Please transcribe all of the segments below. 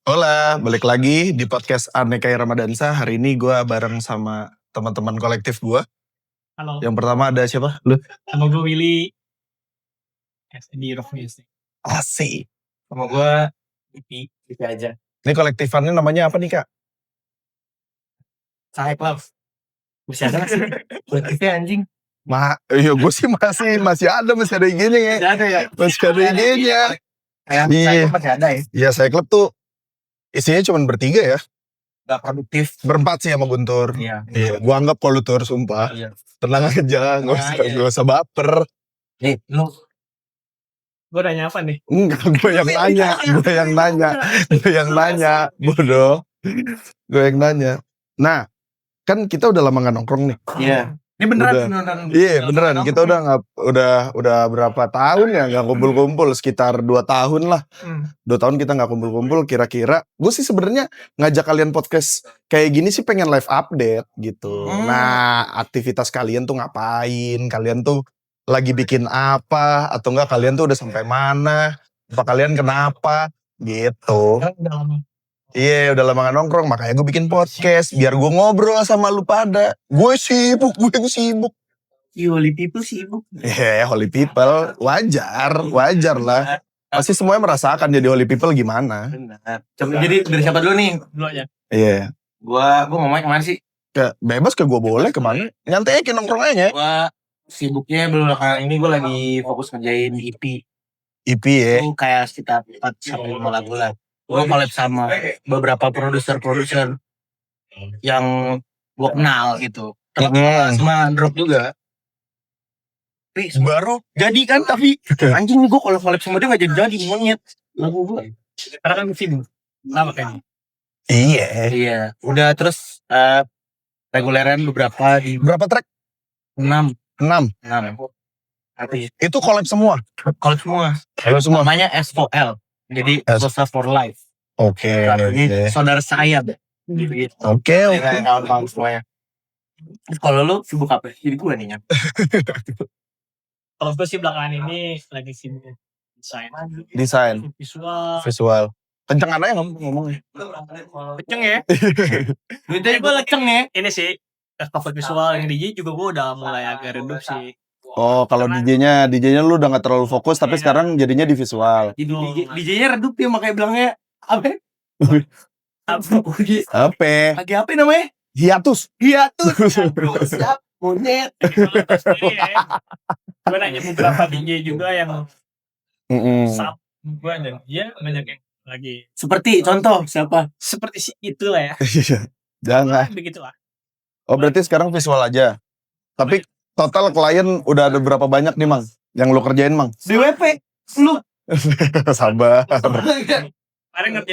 Hola, balik lagi di podcast Anekai Ramadansa. Hari ini gue bareng sama teman-teman kolektif gue. Halo, Yang pertama ada siapa? Lu? sama gue Willy di Rock Music. Asik. Sama gue Ipi aja. Ini kolektifannya namanya apa nih kak? Sahai Love. Masih ada sih kolektifnya anjing. Iya gue sih masih ada IG-nya ya. Masih ada ya? Masih ada IG-nya. Kayak Iya. saya masih ada ya. Iya, saya klub tuh isinya cuma bertiga ya. Gak produktif. Berempat sih sama Guntur. Iya. Gue anggap kalau Tur, sumpah. Iya. Tenang aja, gak usah baper. Nih, lu. Gue nanya apa nih? Enggak, gue yang nanya, bodoh. Gue yang nanya. Nah, kan kita udah lama gak nongkrong nih. Iya. Ini beneran. Iya, beneran. Kita udah berapa tahun ya nggak kumpul-kumpul, sekitar 2 tahun lah. 2 tahun kita nggak kumpul-kumpul. Kira-kira, gue sih sebenarnya ngajak kalian podcast kayak gini sih pengen live update gitu. Nah, aktivitas kalian tuh ngapain? Kalian tuh lagi bikin apa? Atau enggak kalian tuh udah sampai mana? Apa kalian kenapa? Gitu. Iya, udah lama gak nongkrong, makanya gue bikin podcast biar gue ngobrol sama lu pada. Gue sibuk. Holy people sibuk. Iya, holy people, wajar lah. Pasti semuanya merasakan jadi holy people gimana. Benar. Coba jadi dari siapa dulu nih? Dulu aja. Iya. Gua ngomongnya kemana sih? Bebas ke gue boleh kemana? Nyantai aja nongkrong aja. Gua sibuknya belakangan ini gue lagi fokus ngerjain EP. EP ya. Itu kayak sekitar 4-5 lagu lah. Gue collab sama beberapa produser yang gue kenal gitu. Sama Drop juga. Tapi baru jadi kan, tapi anjing gue collab sama dia gak jadi monyet lagu gue. Karena kan sibuk. Lama kayaknya. Iya. Udah terus reguleran beberapa di Berapa track? 6. Itu collab semua? Collab semua. Namanya S4L. Jadi Sosa for Life. Oke. Ini saudara saya deh. Gitu. Oke. Kawan-kawan semuanya. Terus kalau lu sibuk apa? Jadi gue nih ya. Kalau gue sih belakangan ini lagi sibuk desain. Visual. Kencengan aja ngomongnya. Kenceng ya. Duitnya gue leceng ya. Ini sih cover visual yang DJ juga gue udah mulai agak redup sih. Oh, kalau DJ-nya lu udah gak terlalu fokus, tapi sekarang jadinya di visual. DJ-nya redup ya, makanya bilangnya apa? Lagi apa namanya? Hiatus. Siap, monyet. Gue nanya beberapa DJ juga yang sub gue dan dia banyak yang lagi. Seperti contoh siapa? Seperti si itulah ya. Jangan. Begitulah. Oh, berarti sekarang visual aja. Tapi total klien udah ada berapa banyak nih, Mang? Yang lo kerjain, Mang? DWP. Lu. Sabar.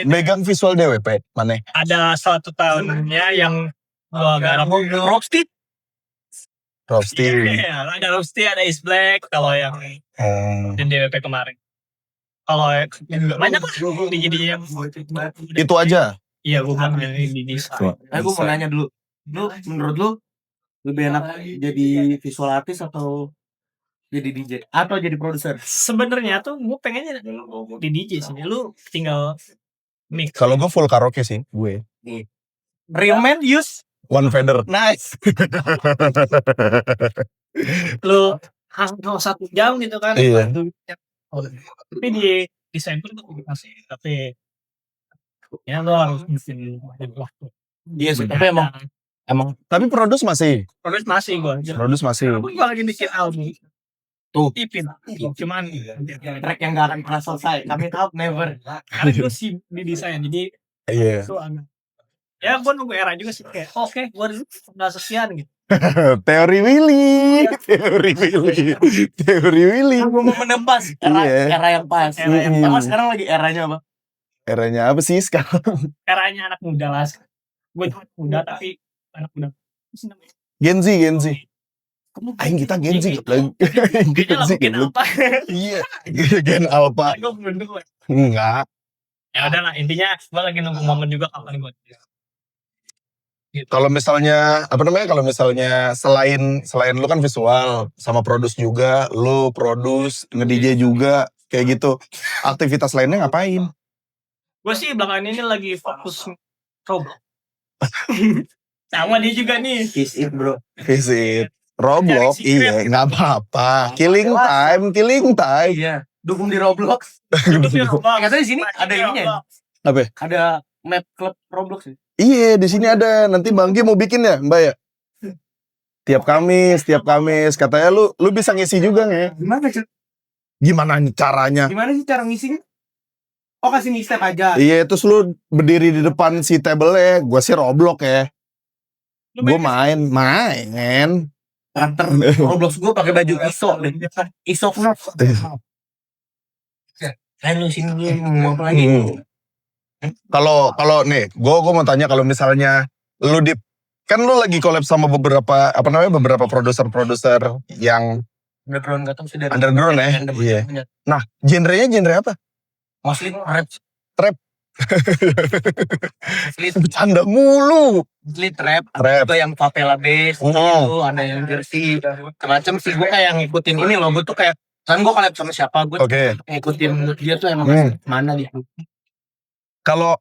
Megang visual DWP, mana? Ada 1 tahunnya yang gua garap Rocksteady. Iya, ada Rocksteady, ada Is Black kalau yang di DWP kemarin. Kalau banyak lah DJ yang itu aja. Iya, gua bilang di desain. Gua mau nanya dulu. Lu menurut lu lebih enak jadi visual artist atau jadi DJ atau jadi produser? Sebenarnya tuh gue pengennya di DJ sih. Lu tinggal mix. Kalau gue full karaoke sih, gue. Real man use one fader. Nice. Lu hang 1 jam gitu kan. Iya. Tapi di desain pun itu masih. Tapi ya lu harus mungkin waktu. Iya sih. Tapi emang. Tapi produce masih Gue. Gue lagi bikin album. Tuh. Ipin. Cuman track yang gak akan pernah selesai. Kami tahu never. Karena gue sih di desain. Jadi. Iya. Ya gue nunggu era juga sih. Kayak oke, gue udah sekian gitu. Teori Willy. Gue mau menebas era yang pas. Sekarang lagi eranya apa? Eranya apa sih sekarang? Eranya anak muda lah. Gue muda tapi anak muda. Gen Z. Aing kita Gen Z lagi. Gen Alpha. Iya, Gen Alpha. Gue belum dulu. Enggak. Ya udahlah, intinya gue lagi nunggu momen juga kapan gue. Gitu. Kalau misalnya selain lu kan visual sama produce juga, lu produce, nge-DJ juga kayak gitu. Aktivitas lainnya ngapain? Gue sih belakangan ini lagi fokus Roblox. Sama dia juga nih. Visit bro. Visit Roblox, iya nggak apa-apa. Killing time. Iya. Dukung di Roblox. Katanya di sini ada ininya. Apa? Ada map klub Roblox sih. Iya, di sini ada. Nanti Bang Gi mau bikin ya, Mbak ya? Tiap Kamis katanya lu bisa ngisi juga nge. Gimana caranya? Gimana sih cara ngisinya? Oh kasih mixtape aja. Iya, terus lu berdiri di depan si table-nya. Gua sih Roblox ya. Gue main. Karakter Roblox gue pakai baju ISO Knox. Kan lu sini gue mau apa lagi? Kalau nih, gue mau tanya kalau misalnya lu kan lu lagi collab sama beberapa produser yang Underground gak tau sih dari underground ya. Iya. Nah, genre apa? Mostly rap. Bercanda mulu. Mostly trap. Ada yang favela base gitu, ada yang jersey macam sih. Gue kayak ngikutin ini loh. Gue tuh kayak kan gue collab sama siapa, gue ngikutin dia tuh emang mana gitu. Kalau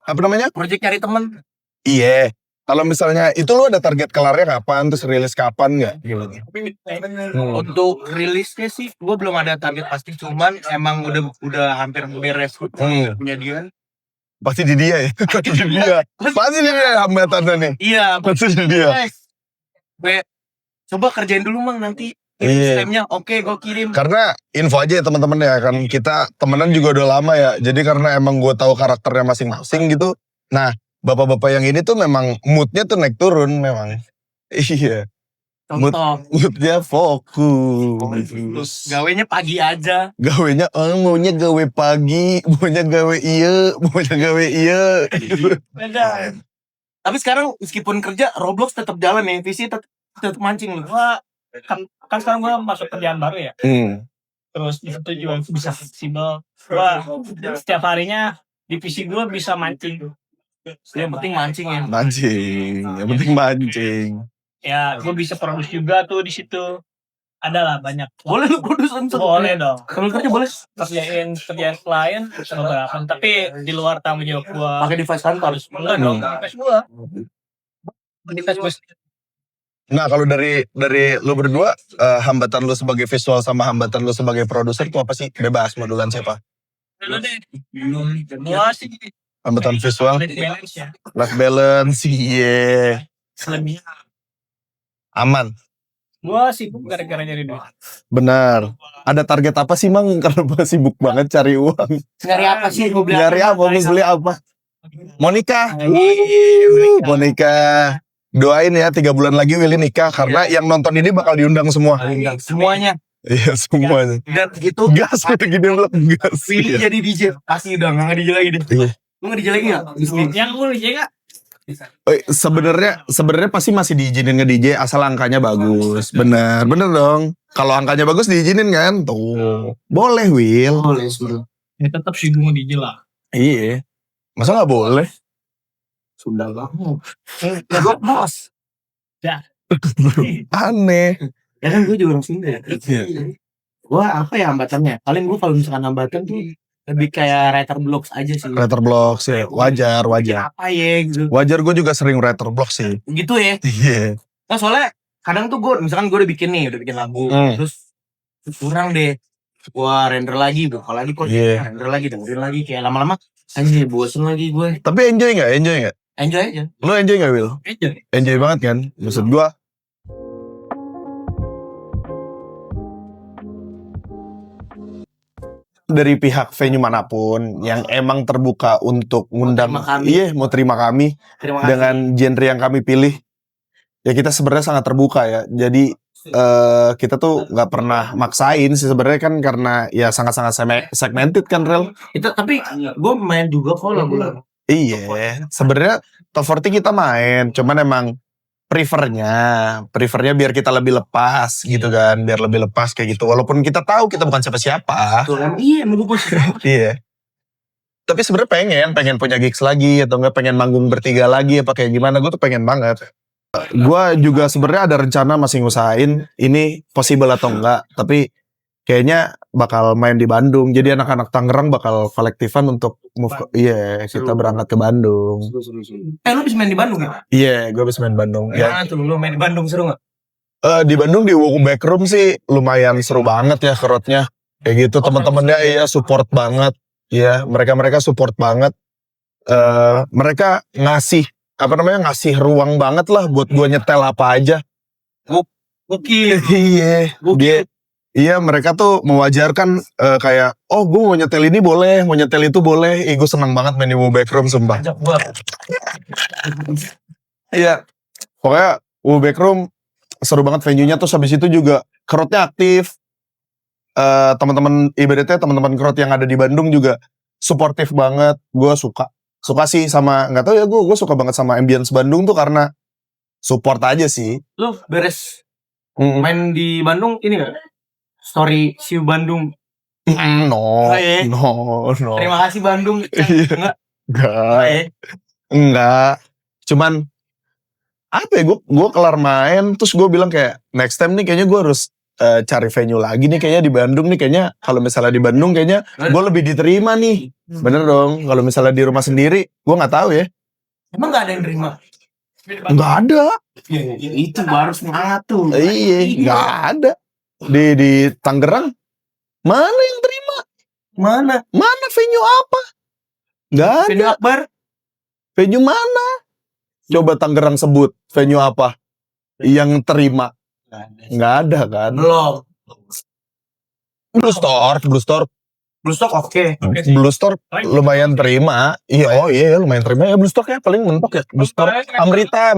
project cari temen. Iya. Kalau misalnya itu lu ada target kelarnya kapan, terus rilis kapan nggak? Untuk rilisnya sih gue belum ada target pasti, cuman emang udah hampir beres punya dia. Pasti di dia ya. Pasti di dia hambatannya nih. Iya, pasti di dia. Gue coba kerjain dulu Mang, nanti sistemnya oke gue kirim. Karena info aja ya teman-teman ya, kan kita temenan juga udah lama ya. Jadi karena emang gue tahu karakternya masing-masing gitu. Nah, bapak-bapak yang ini tuh memang moodnya tuh naik turun memang. Iya. Moodnya fokus. Gawenya pagi aja. Maunya gawe pagi, maunya gawe iya. Tapi sekarang meskipun kerja, Roblox tetap jalan ya, visi tetap mancing lu. Kan sekarang gue masuk kerjaan baru ya. Terus itu juga bisa fleksibel. Gue setiap harinya di PC gue bisa mancing. Yang penting mancing ya. Yang penting mancing. Ya, gue bisa produksi juga tuh di situ. Ada lah banyak. Boleh lu produksi? Boleh dong. Kalau kerja boleh. Kerjaan klien beberapa. Tapi di luar tanggung jawab gue. Pakai device kantor. Enggak dong. Device gue. Device gue. Nah kalau dari lu berdua, hambatan lu sebagai visual sama hambatan lu sebagai produser itu apa sih? Bebas mau duluan siapa? Dulu deh. Gua sih hambatan visual, life balance, iya. Selebihnya aman. Gua sibuk gara-gara nyari duit. Benar. Ada target apa sih Mang? Karena gua sibuk banget cari uang. Nyari apa sih? Nyari apa? Mau beli apa? Mau nikah? Mau nikah. Doain ya 3 bulan lagi Willy nikah. Karena yang nonton ini bakal diundang semua. Semuanya. Iya semuanya. Dan itu gas udah gini belum gas. Willy jadi DJ. Pasti udah gak DJ lagi deh. Lu gak DJ lagi gak? Yang gue DJ gak? Sebenarnya pasti masih diizinin nge-DJ asal angkanya bagus. Bener dong. Kalau angkanya bagus diizinin kan? Tuh. Boleh, Will. Boleh, suruh. Ya tetap sih gue DJ lah. Iya. Masa gak boleh? Sudah lah. Gue bos. Ya. Aneh. Ya kan gue juga orang Sunda ya. Gue apa ya hambatannya? Paling gue kalau misalkan hambatan tuh lebih kayak writer blocks aja sih. Writer blocks ya, wajar. Apa ya gitu. Wajar, gue juga sering writer blocks sih. Gitu ya. Iya. Nah soalnya kadang tuh gue, misalkan gue udah bikin lagu, terus kurang deh. Gue render lagi, buka lagi kok, render lagi, dengerin lagi, kayak lama-lama anjir bosen lagi gue. Tapi enjoy gak? Enjoy aja. Lu enjoy gak Will? Enjoy banget kan? Maksud gue dari pihak venue manapun yang emang terbuka untuk ngundang, mau terima kami dengan genre yang kami pilih, ya kita sebenarnya sangat terbuka ya. Jadi kita tuh nggak pernah maksain sih sebenarnya kan, karena ya sangat-sangat segmented kan Rel. Itu tapi gue main juga kok lagu-lagu. Iya, sebenarnya Top 40 kita main, cuman emang prefernya biar kita lebih lepas gitu kan, biar lebih lepas kayak gitu. Walaupun kita tahu kita bukan siapa-siapa. Iya, nunggu bos. Iya. Tapi sebenarnya pengen punya gigs lagi atau enggak pengen manggung bertiga lagi apa kayak gimana, gue tuh pengen banget. Gue juga sebenarnya ada rencana masih ngusahain ini possible atau enggak, tapi kayaknya bakal main di Bandung. Jadi anak-anak Tangerang bakal kolektifan untuk move kita berangkat ke Bandung. Lu bisa main di Bandung ya? Iya, gue bisa main Bandung. Gimana tuh lu main di Bandung, seru gak? Di Bandung di Wuku Backroom sih lumayan seru banget ya crowd-nya. Kayak gitu teman-temannya support banget. Iya, mereka support banget. Mereka ngasih ruang banget lah buat gue nyetel apa aja. Gokil. Iya, mereka tuh mewajarkan kayak, oh gue mau nyetel ini boleh, mau nyetel itu boleh. Gue seneng banget main di Wuku Backroom sumpah. Iya, pokoknya Wuku Backroom seru banget venue-nya. Terus habis itu juga crowd-nya aktif. Teman-teman crowd yang ada di Bandung juga suportif banget. Gue suka sih sama, nggak tahu ya, gue suka banget sama ambience Bandung tuh karena support aja sih. Lu beres main di Bandung ini gak? Story Siu Bandung. No. Terima kasih Bandung. Enggak. Cuman apa ya, gue kelar main terus gue bilang kayak next time nih kayaknya gue harus cari venue lagi nih kayaknya di Bandung nih, kayaknya kalau misalnya di Bandung kayaknya gue lebih diterima nih. Bener dong, kalau misalnya di rumah sendiri gue nggak tahu ya. Emang nggak ada yang terima? Nggak ada. Itu baru semangat tuh. Iya, nggak ada. Di Tangerang mana yang terima? Mana venue apa? Nggak ada. Venue Akbar? Venue mana? Coba Tangerang sebut venue apa yang terima? Nggak ada kan? Belum. Blue Store oke. Blue Store lumayan terima. Iya, lumayan terima ya Blue Store ya, paling mentok ya Blue Store. Amrita.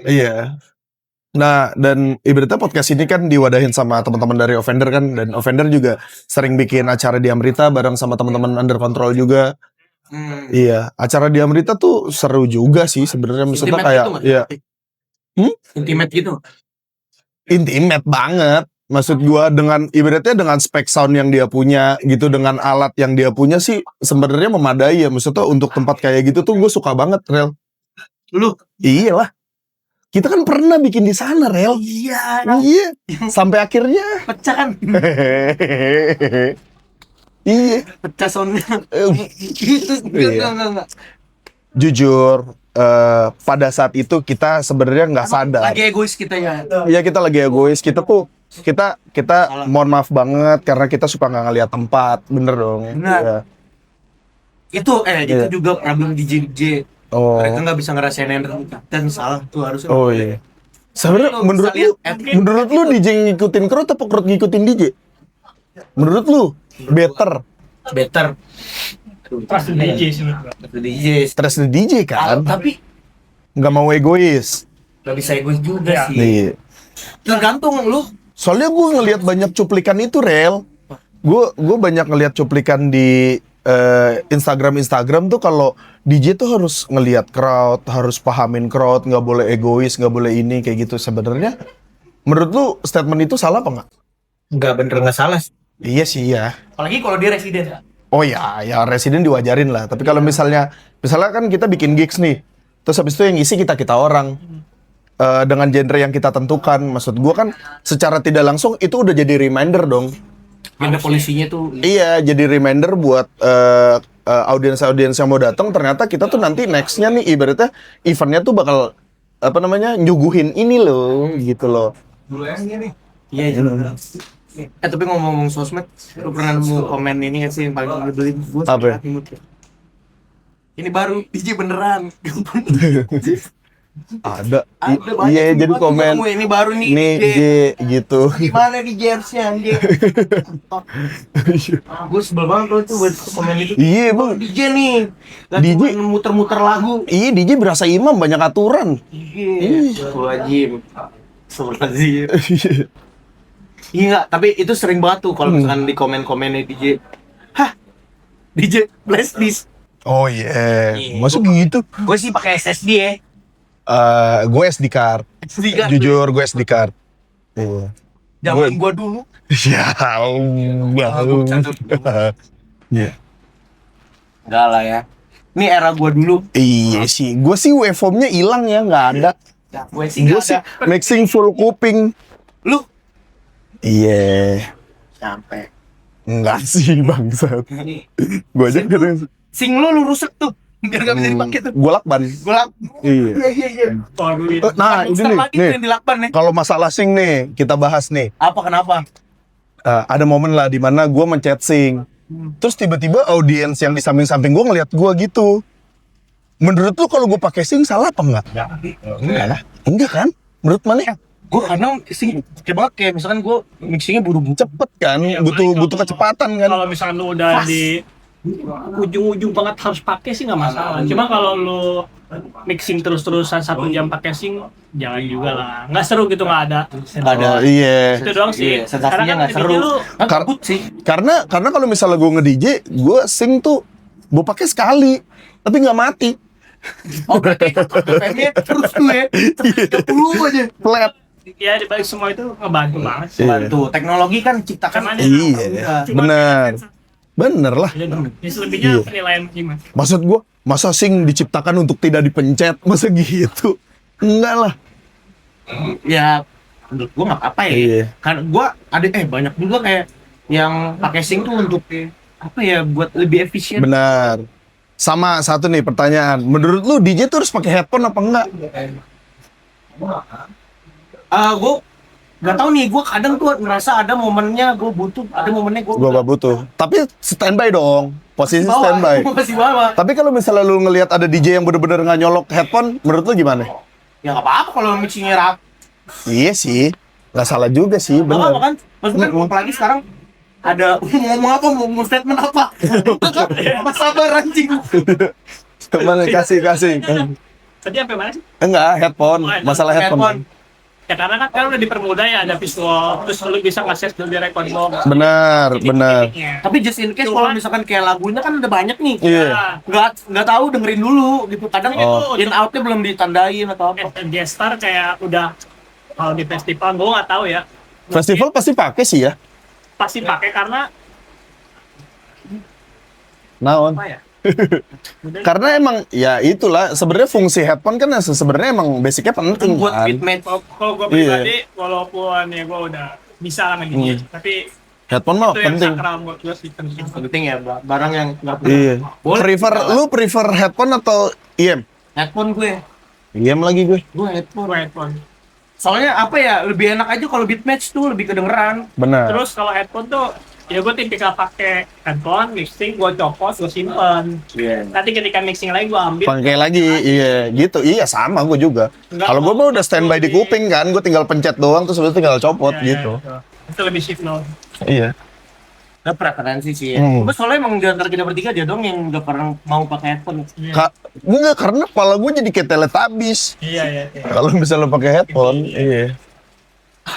Iya. Nah, dan ibaratnya podcast ini kan diwadahin sama teman-teman dari Offender kan, dan Offender juga sering bikin acara di Amrita bareng sama teman-teman Under Control juga. Iya, acara di Amrita tuh seru juga sih sebenarnya, maksudnya kayak intimate gitu. Intimate banget. Maksud gua dengan ibaratnya dengan spek sound yang dia punya gitu, dengan alat yang dia punya sih sebenarnya memadai ya. Maksudnya untuk tempat kayak gitu tuh gue suka banget, Rel. Lu? Iyalah. Kita kan pernah bikin di sana, Rel. Iya. Sampai akhirnya pecah kan. Iya. Pecah soundnya. Enggak. Jujur, pada saat itu kita sebenarnya nggak sadar. Lagi egois kita ya. Iya, kita lagi egois. Kita mohon maaf banget karena kita suka nggak ngeliat tempat, bener dong. Benar. Ya. Itu juga problem DJ. Mereka nggak bisa ngerasain energi dan salah tuh harusnya. Oh iya. Sebenarnya menurut lu DJ ngikutin crowd apa crowd ngikutin DJ? Menurut lu better. Trust the DJ kan? Tapi nggak mau egois. Nggak bisa egois juga sih. Iya. Tergantung lu. Soalnya gue ngelihat banyak cuplikan itu, Rel. Gue banyak ngelihat cuplikan di Instagram tuh kalau DJ tuh harus ngelihat crowd, harus pahamin crowd, nggak boleh egois, nggak boleh ini kayak gitu. Sebenarnya menurut lu statement itu salah apa nggak? Nggak bener, nggak salah. Iya sih ya. Apalagi kalau dia residen. Oh ya residen diwajarin lah. Tapi kalau misalnya kan kita bikin gigs nih, terus habis itu yang isi kita orang dengan genre yang kita tentukan. Maksud gue kan secara tidak langsung itu udah jadi reminder dong. Genre polisinya tuh. Iya, jadi reminder buat audiens yang mau datang. Ternyata kita tuh nanti nextnya nih ibaratnya eventnya tuh bakal nyuguhin ini loh, gitu loh. Iya. Tapi ngomong sosmed, lu pernah nemu komen ini nggak sih yang paling nyebelin? Apa? Ini baru DJ beneran. Ada banyak. Iya, jadi komen ini baru nih DJ gitu. Gimana DJ harusnya anjing? Gue sebel banget loh tuh buat komen itu. Iya bang, DJ nih DJ muter-muter lagu. Iya, DJ berasa imam, banyak aturan. Iya. Astagfirullahaladzim. Iya nggak, tapi itu sering banget tuh kalau misalkan di komen-komennya DJ. Hah, DJ blast this. Oh iya, masuk gitu. Gue sih pakai SSD ya. Gue SD card. Jujur gue SD card. Zaman gue dulu. Ya Allah. Iya. Enggak lah ya. Ini era gue dulu. Iya sih. Gue sih waveformnya hilang ya, nggak ada. Gue sih mixing full kuping. Lu Iya. Sampai. Enggak sih bangsat. Gue aja kadang Sing lu rusak tuh. Biar gak bisa dipakai tuh. gue lakban. Iya. Iya. Nah ini nih, lagi tuh yang dilakban nih. kalau masalah sing nih kita bahas nih. Apa kenapa? Ada momen lah di mana gue menchat sing. Terus tiba-tiba audiens yang di samping-samping gue ngeliat gue gitu. Menurut lu kalau gue pakai sing salah apa enggak? Enggak lah. Enggak kan? Menurut mana? Gue kadang sing kayak misalkan gue mixingnya buru-buru. Cepet kan? Iya, butuh paling kalau- kecepatan kan? Kalau misalkan lu udah di ujung-ujung banget harus pakai sih nggak masalah. Cuma kalau lu mixing terus-terusan 1 jam pakai sing, jangan juga lah. Nggak seru gitu, nggak ada. Nggak ada. Iya. Itu doang sih. Iya, sensasinya Karena kan nggak seru. jadinya lu- Takut sih. Karena kalau misalnya gue nge-DJ, gue sing tuh gue pakai sekali, tapi nggak mati. Oh berarti FM-nya terus tuh ya. 30 aja. Flat. Ya dibalik semua itu ngebantu banget sih. Iya. Bantu. Teknologi kan ciptakan Cuman- Iya, bener. Bener lah. Ya selebihnya Iya. penilaian gimana? Maksud gue, masa sing diciptakan untuk tidak dipencet? Masa gitu? Enggak lah. Ya menurut gua nggak apa-apa ya. Iya. Karena gua ada banyak juga kayak yang pakai sing tuh untuk apa ya, buat lebih efisien. Benar. Sama satu nih pertanyaan. Menurut lu DJ tuh harus pakai headphone apa enggak? Gue nggak tahu nih, gue kadang tuh ngerasa ada momennya gue butuh, ada momennya gue Gua gak butuh. Tapi standby dong. Posisi standby. Masih bawa. Tapi kalau misalnya lu ngelihat ada DJ yang bener-bener nggak nyolok headphone, menurut lu gimana? Ya nggak apa-apa kalau mixingnya rap. Iya sih. Nggak salah juga sih, Nggak apa-apa bener. kan? Maksudnya apalagi sekarang ada ngomong apa, mau statement apa? Apa sabar anjing. Mana kasih. Tadi sampai mana sih? Enggak, headphone. Masalah headphone. Ya karena kan udah dipermudah ya, ada visual, terus lu bisa nge-set dari record box. Benar. Tapi just in case kalau misalkan kayak lagunya kan ada banyak nih. Iya. Nggak tahu, dengerin dulu gitu. Kadang Oh. in outnya belum ditandain atau apa. Gestar kayak udah kalau di festival gue nggak tahu ya. Festival pasti pakai sih ya. Pasti pakai karena Naon. apa ya? Karena emang ya itulah sebenarnya fungsi headphone kan sebenarnya emang basicnya penting Buat kan. beat match. Kalau gue pribadi, walaupun ya gue udah bisa lah gitu, tapi Headphone mah itu yang penting. sakral buat gue sih penting. Penting ya, barang yang nggak Iya. Boleh. Lu prefer headphone atau IM? Headphone gue IM lagi gue. headphone. Gue headphone. Soalnya apa ya, lebih enak aja kalau beat match tuh lebih kedengeran. Benar. Terus kalau headphone tuh ya gue tipikal pakai headphone, mixing, gue copot, gue simpen. Nanti ketika mixing lagi gue ambil. Pakai lagi, iya gitu. Iya sama gue juga. Enggak, Kalau gue mah udah standby di di- kuping kan, gue tinggal pencet doang terus habis itu tinggal copot Ya, gitu. ya, itu lebih signal. Iya. Nah, preferensi sih ya. Hmm. Gue soalnya emang di antara kita bertiga dia dong yang gak pernah mau pakai headphone. Enggak, karena kepala gue jadi kayak Teletubbies. Iya. Kalau misalnya pakai headphone, iya.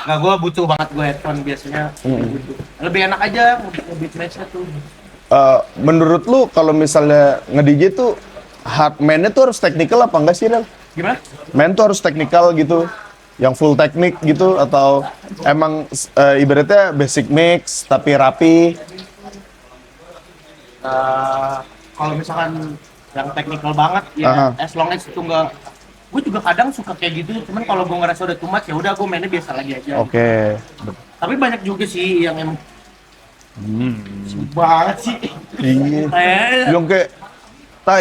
Nah, gue butuh banget gue headphone biasanya. Butuh. Lebih enak aja beat match-nya tuh. Menurut lu kalau misalnya nge-DJ tuh hard man-nya tuh harus technical apa enggak sih, Rel? Gimana? Man tuh harus technical gitu, yang full teknik gitu, atau emang ibaratnya basic mix tapi rapi? Kalau misalkan yang technical banget ya, Aha. as long as itu enggak, gue juga kadang suka kayak gitu. Cuman kalau gue ngerasa udah too much ya udah gue mainnya biasa lagi aja. Oke. Tapi banyak juga sih yang emang banget sih. Iya. Yang kayak,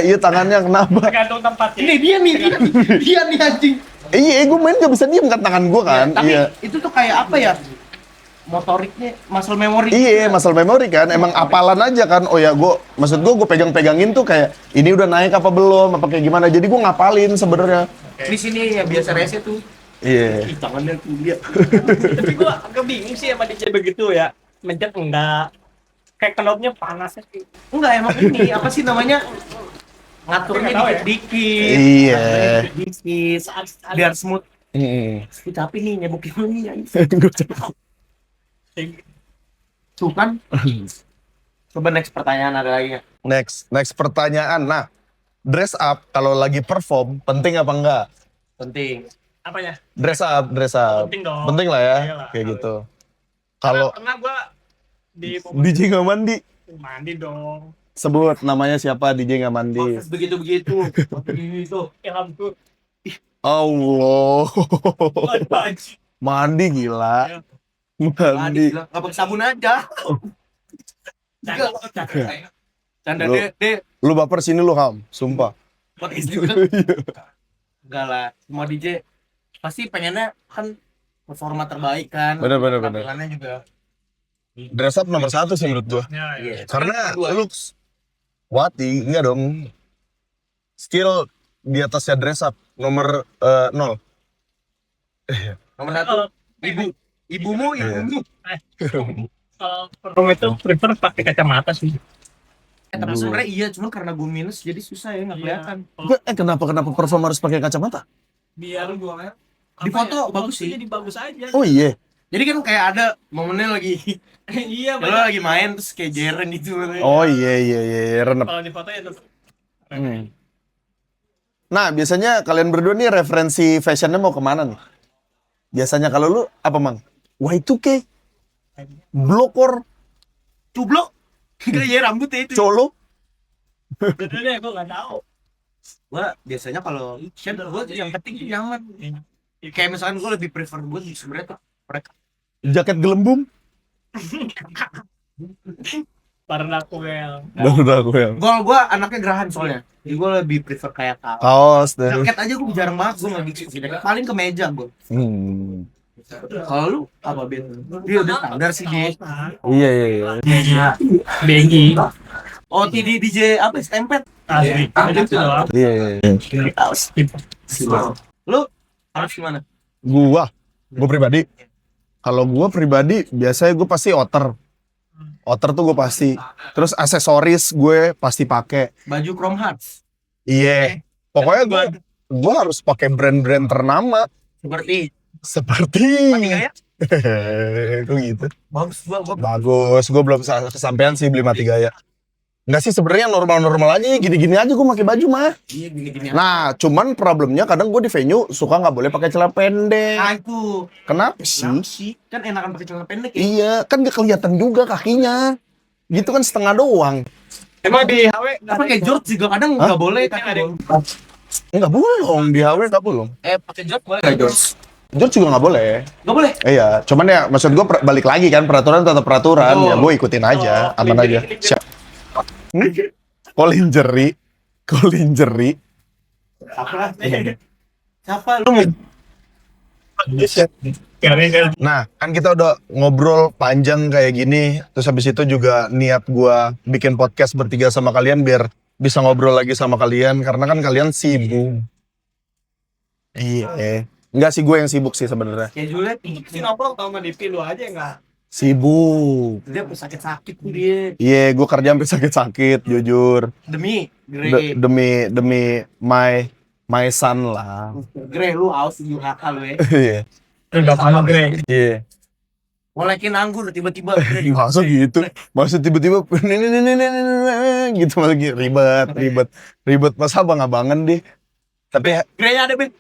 iya tangannya kenapa? Tergantung tempatnya. Ini dia nih, dia nih anjing. Iya, gue main gak bisa diem kan tangan gue kan. Tapi Iya. itu tuh kayak apa ya? Motoriknya, muscle memory. Iya, muscle memory kan, emang apalan aja kan. Oh ya, maksud gue pegang-pegangin tuh kayak ini udah naik apa belum, apa kayak gimana. Jadi gue ngapalin sebenarnya. Di sini ya biasa rese tuh. Iya. Ih, tangannya tuh dia. Tapi gue agak bingung sih sama DJ begitu ya. Mencet enggak. Kayak knobnya panas sih. Enggak, emang ini apa sih namanya? Ngaturnya Nggak tahu ya. dikit-dikit. Iya. Ngaturnya dikit. Biar smooth. Iya. Ih, tapi nih nyebuknya ini ya. Tuh kan. Coba next pertanyaan ada lagi nggak? Next pertanyaan. Nah, dress up kalau lagi perform penting apa enggak? Penting. Apanya? Dress up. Penting dong. Penting lah ya, Iyalah. kayak gitu. Kalau Pernah gue di DJ nggak mandi, mandi dong. sebut namanya siapa DJ nggak mandi? Begitu-begitu. Begitu. Ilham tuh. Allah. Wajib. Mandi gila. Mandi. Nggak pakai sabun aja. Canda deh. Lu baper sini lu Ham, sumpah. Podcast juga. Enggak lah, semua DJ pasti pengennya kan performa terbaik kan. Bener. Tampilannya juga. Dress up nomor 1 sih menurut gua. Iya. Karena looks Wati, enggak dong. Skill di atasnya dress up nomor 0. Nomor 1 ibumu. Kalau perform itu prefer pakai kacamata sih. Tapi sebenarnya iya, cuma karena gue minus jadi susah ya nggak kelihatan. Kenapa perform harus pakai kacamata? Biar gua Di foto bagus sih. Jadi bagus aja. Oh iya. Jadi kan kayak ada momennya lagi Iya, lo lagi main terus kayak jeren gitu. Oh iya, renep. Kalau di foto ya tuh. Nah, biasanya kalian berdua nih referensi fashionnya mau kemana nih? Biasanya kalau lu apa, Mang? Y2K? Blokor? Cublok. Gaya rambutnya itu. Colo? Sebenarnya gua nggak tahu. Gua biasanya kalau fashion gue yang penting nyaman. Kayak misalkan gue lebih prefer gue sebenarnya tuh mereka Jaket gelembung? Parnakuel. Baru aku yang. gue anaknya gerahan soalnya. Jadi gue lebih prefer kayak kaos. Kaos dan Jaket aja gue jarang banget gue nggak gitu jaket. Paling ke meja gue. Kalau lu apa Ben? Dia udah standar sih dia. Iya. Bengi. Oh DJ apa stempet? Asli. Itu doang. Iya. Kaos. Lu harus gimana? Gua pribadi. Kalau gua pribadi biasanya gue pasti outer. Outer tuh gue pasti. Terus aksesoris gue pasti pakai. Baju Chrome Hearts. Iya. Pokoknya gua harus pakai brand-brand ternama. Seperti. Mati gaya? Kok gitu? Bagus. Gue belum kesampaian sih beli mati gaya. Enggak sih, sebenarnya normal-normal aja, gini-gini aja gue pakai baju mah. Iya gini-gini. Nah, cuman problemnya kadang gue di venue suka nggak boleh pakai celana pendek. Nah itu. Kenapa sih? Kan enakan pakai celana pendek ya. Iya, kan gak kelihatan juga kakinya. Gitu kan setengah doang. Emang di HW Apa kayak George juga kadang nggak boleh kan ada. Enggak bolong, di HW nggak bolong. Pakai George boleh nggak George? George juga nggak boleh. Nggak boleh. Iya, cuman ya maksud gue balik lagi kan, peraturan tetap peraturan. Ya gue ikutin aja, aman aja. Siap. Kolinjeri. Siapa lu? Nah, kan kita udah ngobrol panjang kayak gini, terus habis itu juga niat gua bikin podcast bertiga sama kalian biar bisa ngobrol lagi sama kalian, karena kan kalian sibuk. Iya. Enggak sih, gue yang sibuk sih sebenarnya. Kayak Juliet si nongkrong sama Dipi lu aja enggak. Sibuk. dia sakit-sakit tuh dia. Iya, gue kerja sampai sakit-sakit, jujur. Demi Grey. Demi my son lah. Grey lu aus UHK lu ya. Iya. Enggak mau Grey. Iya. Ngolekin anggur tiba-tiba Grey. Masa gitu? Masa tiba-tiba ini gitu lagi ribet pas abang-abangan deh. Tapi Grey ada Ben.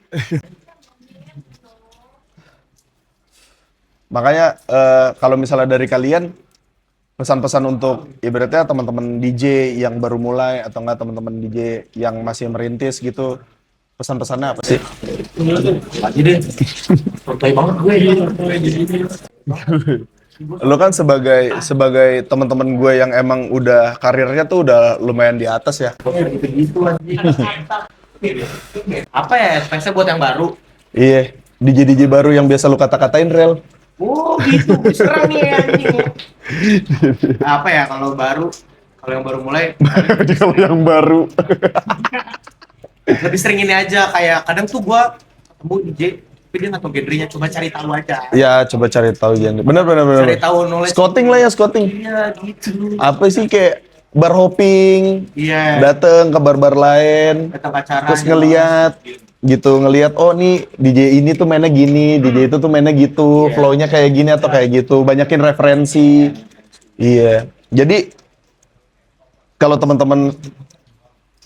makanya kalau misalnya dari kalian pesan-pesan untuk ibaratnya teman-teman DJ yang baru mulai atau enggak teman-teman DJ yang masih merintis gitu, pesan-pesannya apa sih? Jadi santai banget gue. Lo kan sebagai teman-teman gue yang emang udah karirnya tuh udah lumayan di atas ya. Gitu apa ya spesial buat yang baru? Iya, DJ baru yang biasa lu kata-katain Rel. Oh gitu, serang nih anjing. Apa ya kalau yang baru mulai Kalau yang baru. lebih sering ini aja, kayak kadang tuh gua ketemu DJ tapi dia nggak tahu genrenya, coba cari tahu aja. Ya, coba cari tahu genre. Bener. Cari tahu knowledge. Scouting lah ya, scouting. Iya gitu. Apa sih kayak bar hopping, Iya. dateng ke bar-bar lain, Kata pacaran. terus ngeliat oh nih DJ ini tuh mainnya gini, DJ itu tuh mainnya gitu, Iya. flow-nya kayak gini atau kayak gitu, banyakin referensi. Iya. Jadi kalau teman-teman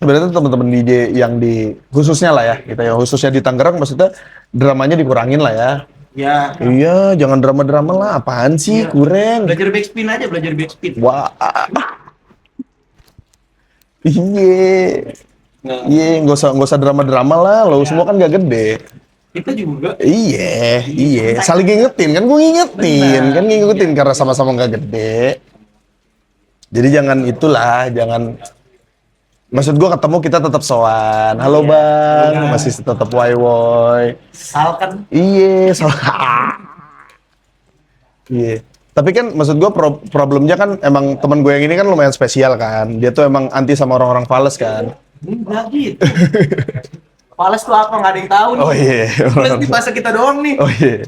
sebenarnya teman-teman DJ yang di khususnya lah ya, kita ya khususnya di Tangerang, maksudnya dramanya dikurangin lah ya. Ya. Iya, jangan drama-drama lah, apaan sih, Iya. kurang. Belajar backspin aja, belajar backspin. Wah. Iya, nggak usah drama-drama lah, lo semua kan gak gede. Kita juga. Iya, saling ngingetin kan, gue ngingetin kan, ngingetin karena sama-sama nggak gede. Jadi jangan itulah, jangan. Maksud gue ketemu kita tetap sowan. Halo bang, masih tetap woy. Sal kan. Iya, iya. Tapi kan maksud gue problemnya kan emang teman gue yang ini kan lumayan spesial kan. Dia tuh emang anti sama orang-orang fales kan. Enggak gitu. Fales tuh apa? Nggak ada yang tahu nih. Oh iya. Fales di bahasa kita doang nih. Oh iya.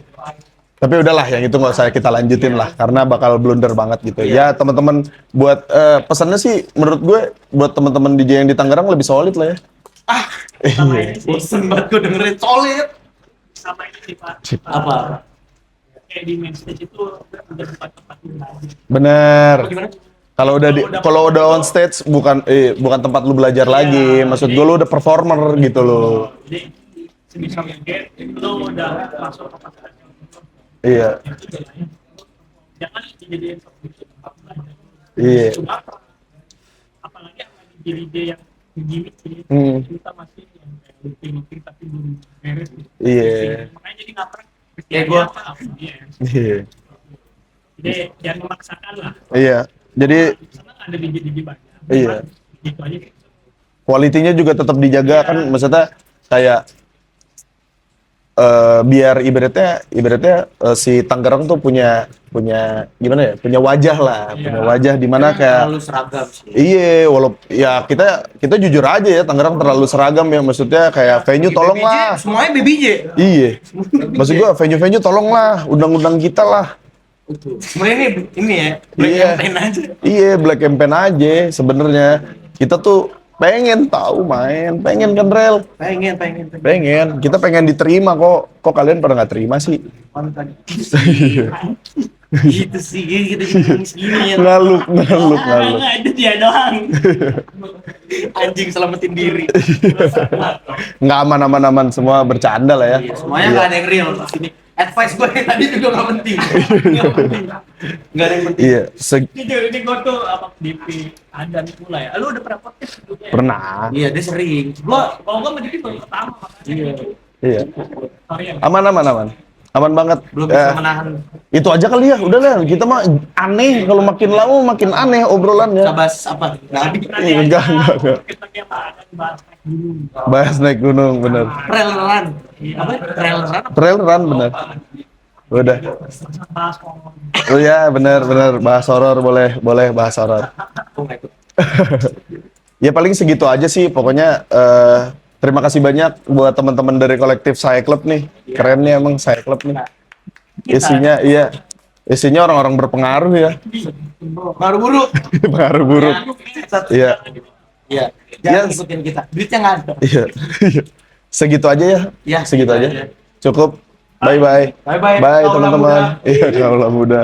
Tapi udahlah yang itu nggak usah kita lanjutin lah karena bakal blunder banget gitu. Ya teman-teman buat pesannya sih menurut gue buat teman-teman DJ yang di Tangerang lebih solid lah ya. Sama Iya. ini sih, Bosen banget gue dengerin solid. sama ini sih Pak. Apa? Kayak di main stage itu udah bukan tempat lu lagi. Bener. Gimana? Kalau udah on stage bukan tempat lu belajar lagi. Maksud gue lu udah performer gitu loh. Jadi sebisa mungkin lu udah masuk ke pasar. Iya. Jangan dijadiin tempat belajar. Iya. Cuma apalagi yang lagi DJ yang gimmick sih, kita masih yang kayak looking tapi belum beres gitu. Iya. Makanya jadi nggak pernah. Kayak gua. Iya. Jadi jangan memaksakan lah. Iya. Jadi Sana ada DJ banyak. Iya. Gitu aja. kualitinya juga tetap dijaga kan, maksudnya kayak biar ibaratnya si Tangerang tuh punya gimana ya, punya wajah lah, punya wajah di mana kayak Terlalu seragam sih. iya, walaupun ya kita jujur aja ya, Tangerang terlalu seragam ya, maksudnya kayak venue tolonglah. Semuanya BBJ. Iya. Maksud gua venue tolonglah, undang-undang kita lah. Sebenarnya ini ya, black Iya. campaign aja. Iya, black campaign aja sebenarnya. Kita tuh pengen tahu main, pengen kan Rel? Pengen. Kita pengen diterima kok. Kok kalian pada nggak terima sih? Konten. Iya. Gitu sih, gitu segini ya. Ngaluk. Nggak, itu dia doang. Anjing selamatin diri. Nggak aman semua bercanda lah ya. Iya, semuanya nggak ada yang real di sini. Advice gue yang tadi juga nggak penting. Nggak ada yang penting. Iya, Jujur ini gue tuh apa DP ada mulai. Lu udah pernah podcast sebelumnya? Ya? pernah. Iya, dia sering. Kalau gue menjadi baru pertama makanya. Iya. Sorry ya. Aman banget. Belum bisa menahan. Itu aja kali ya. Udah lah, kita mah aneh, kalau makin lama makin aneh obrolannya. Kita bahas apa? Nabi. Iya, enggak. Kita kayak bahas dulu. Bahas naik gunung, bener. Traileran. Apa? Traileran. Trail run, bener. Udah. Bahas ngomong. Oh ya, bener. Bahas horor boleh bahas horor. Aku nggak ikut. Ya paling segitu aja sih. Pokoknya terima kasih banyak buat teman-teman dari kolektif Saya Club nih. Keren nih emang Saya Club nih. Isinya orang-orang berpengaruh ya. Baru buruk. Pengaruh buruk. Iya. Iya. Jangan ikutin kita. Duitnya nggak ada. Iya. Segitu aja ya. Ya, Segitu segitu aja. aja. Cukup. Bye. Bye-bye. Bye Kaulah teman-teman. muda. Iya, kaulah muda.